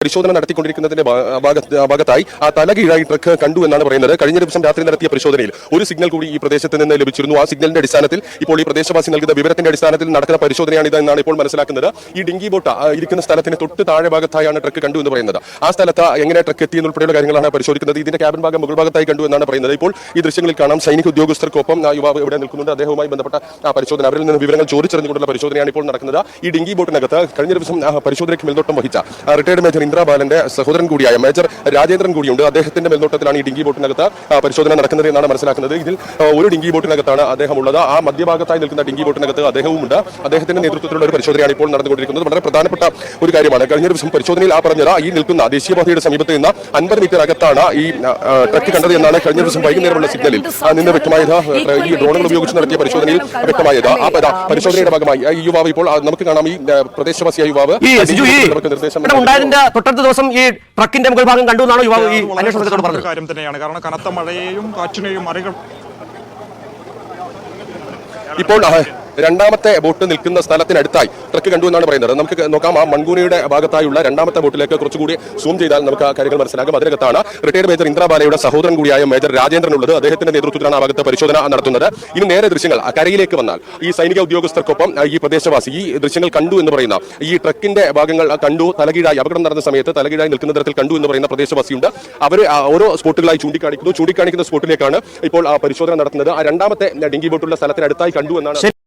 പരിശോധന നടത്തിക്കൊണ്ടിരിക്കുന്നതിന്റെ ഭാഗത്തായി ആ തലകീഴായി ട്രക്ക് കണ്ടു എന്നാണ് പറയുന്നത്. കഴിഞ്ഞ ദിവസം രാത്രി നടത്തിയ പരിശോധനയിൽ ഒരു സിഗ്നൽ കൂടി ഈ പ്രദേശത്ത് നിന്ന് ലഭിച്ചിരുന്നു. ആ സിഗ്നലിന്റെ അടിസ്ഥാനത്തിൽ ഇപ്പോൾ ഈ പ്രദേശവാസി നൽകുന്ന വിവരത്തിന്റെ അടിസ്ഥാനത്തിൽ നടക്കുന്ന പരിശോധനയാണ് ഇതെന്നാണ് ഇപ്പോൾ മനസ്സിലാക്കുന്നത്. ഈ ഡിങ്കി ബോട്ട് ഇരിക്കുന്ന സ്ഥലത്തിന് തൊട്ട് താഴെ ഭാഗത്തായാണ് ട്രക്ക് കണ്ടു എന്ന് പറയുന്നത്. ആ സ്ഥലത്ത് എങ്ങനെ ട്രക്ക് എത്തി എന്നുൾപ്പെടെയുള്ള കാര്യങ്ങളാണ് പരിശോധിക്കുന്നത്. ഇതിന്റെ ക്യാബിൻ ഭാഗം മുകൾ ഭാഗത്തായി കണ്ടു എന്നാണ് പറയുന്നത്. ഇപ്പോൾ ഈ ദൃശ്യങ്ങളിൽ കാണാം സൈനിക ഉദ്യോഗസ്ഥർക്കൊപ്പം യുവാവ് ഇവിടെ നിൽക്കുന്നുണ്ട്. അദ്ദേഹവുമായി ബന്ധപ്പെട്ട പരിശോധന, അവരിൽ നിന്ന് വിവരങ്ങൾ ചോദിച്ചറിഞ്ഞുകൊണ്ടുള്ള പരിശോധനയാണ് ഇപ്പോൾ നടക്കുന്നത്. ഈ ഡിങ്കി ബോട്ടിനകത്ത് കഴിഞ്ഞ ദിവസം പരിശോധനയ്ക്ക് മേൽനോട്ടം വഹിച്ച റിട്ടയർഡ് മേജർ ഇന്ദ്രാബാലന്റെ സഹോദരൻ കൂടിയായ മേജർ രാജേന്ദ്രൻ കൂടിയുണ്ട്. അദ്ദേഹത്തിന്റെ മേൽനോട്ടത്തിലാണ് ഈ ഡിങ്കി ബോട്ടിനകത്ത് പരിശോധന നടക്കുന്നത് എന്നാണ് മനസ്സിലാക്കുന്നത്. ഇതിൽ ഒരു ഡിങ്കി ബോട്ടിനകത്താണ് അദ്ദേഹം ഉള്ളത്. ആ മധ്യഭാഗത്തായി നിൽക്കുന്ന ഡിങ്കി ബോട്ടിനകത്ത് അദ്ദേഹവുമുണ്ട്. അദ്ദേഹത്തിന്റെ നേതൃത്വത്തിലുള്ള ഒരു പരിശോധനയാണ് ഇപ്പോൾ നടന്നുകൊണ്ടിരിക്കുന്നത്. വളരെ പ്രധാനപ്പെട്ട ഒരു കാര്യമാണ്. കഴിഞ്ഞ ദിവസം പരിശോധനയിൽ പറഞ്ഞത് ഈ നിൽക്കുന്ന ദേശീയപാതയുടെ സമീപത്ത് നിന്ന് 50 മീറ്റർ അകത്താണ് ഈ ട്രക്ക് കണ്ടത് എന്നാണ് കഴിഞ്ഞ ദിവസം വൈകുന്നേരമുള്ള സിഗ്നലിൽ നിന്ന് വ്യക്തമായത്. ഈ ഡ്രോണുകൾ ഉപയോഗിച്ച് നടത്തിയ പരിശോധനയിൽ വ്യക്തമായത്. ആ പരിശോധനയുടെ ഭാഗമായി ഈ യുവാവ് ഇപ്പോൾ നമുക്ക് കാണാം. ഈ പ്രദേശവാസിയായ യുവാവ് തൊട്ടടുത്ത ദിവസം ഈ ട്രക്കിന്റെ മുകൾ ഭാഗം കണ്ടു എന്നാണ് യുവാവ് ഈ അന്വേഷണത്തോട് പറഞ്ഞത്. കാര്യം തന്നെയാണ്. കാരണം കനത്ത മഴയെയും കാറ്റിനെയും ഇപ്പോൾ രണ്ടാമത്തെ ബോട്ട് നിൽക്കുന്ന സ്ഥലത്തിനടുത്തായി ട്രക്ക് കണ്ടു എന്നാണ് പറയുന്നത്. നമുക്ക് നോക്കാം. ആ മൺകൂനയുടെ ഭാഗത്തായുള്ള രണ്ടാമത്തെ ബോട്ടിലേക്ക് കുറച്ചുകൂടി സൂം ചെയ്താൽ നമുക്ക് ആ കാര്യങ്ങൾ മനസ്സിലാകും. അതിനകത്താണ് റിട്ടയർഡ് മേജർ ഇന്ദ്രാബാലയുടെ സഹോദരൻ കൂടിയായ മേജർ രാജേന്ദ്രൻ ഉള്ളത്. അദ്ദേഹത്തിന്റെ നേതൃത്വത്തിലാണ് ആ ഭാഗത്ത് പരിശോധന നടത്തുന്നത്. ഇനി നേരെ ദൃശ്യങ്ങൾ കരയിലേക്ക് വന്നാൽ ഈ സൈനിക ഉദ്യോഗസ്ഥർക്കൊപ്പം ഈ പ്രദേശവാസി ഈ ദൃശ്യങ്ങൾ കണ്ടു എന്ന് പറയുന്ന ഈ ട്രക്കിന്റെ ഭാഗങ്ങൾ കണ്ടു, തലകീഴായി അപകടം നടന്ന സമയത്ത് തലകീഴായി നിൽക്കുന്ന തരത്തിൽ കണ്ടു എന്ന് പറയുന്ന പ്രദേശവാസിയുണ്ട്. അവർ ഓരോ സ്പോട്ടുകളായി ചൂണ്ടിക്കാണിക്കുന്ന സ്പോട്ടിലേക്കാണ് ഇപ്പോൾ പരിശോധന നടത്തുന്നത്. ആ രണ്ടാമത്തെ ഡിങ്കി ബോട്ടുള്ള സ്ഥലത്തിനടുത്തായി കണ്ടു എന്നാണ്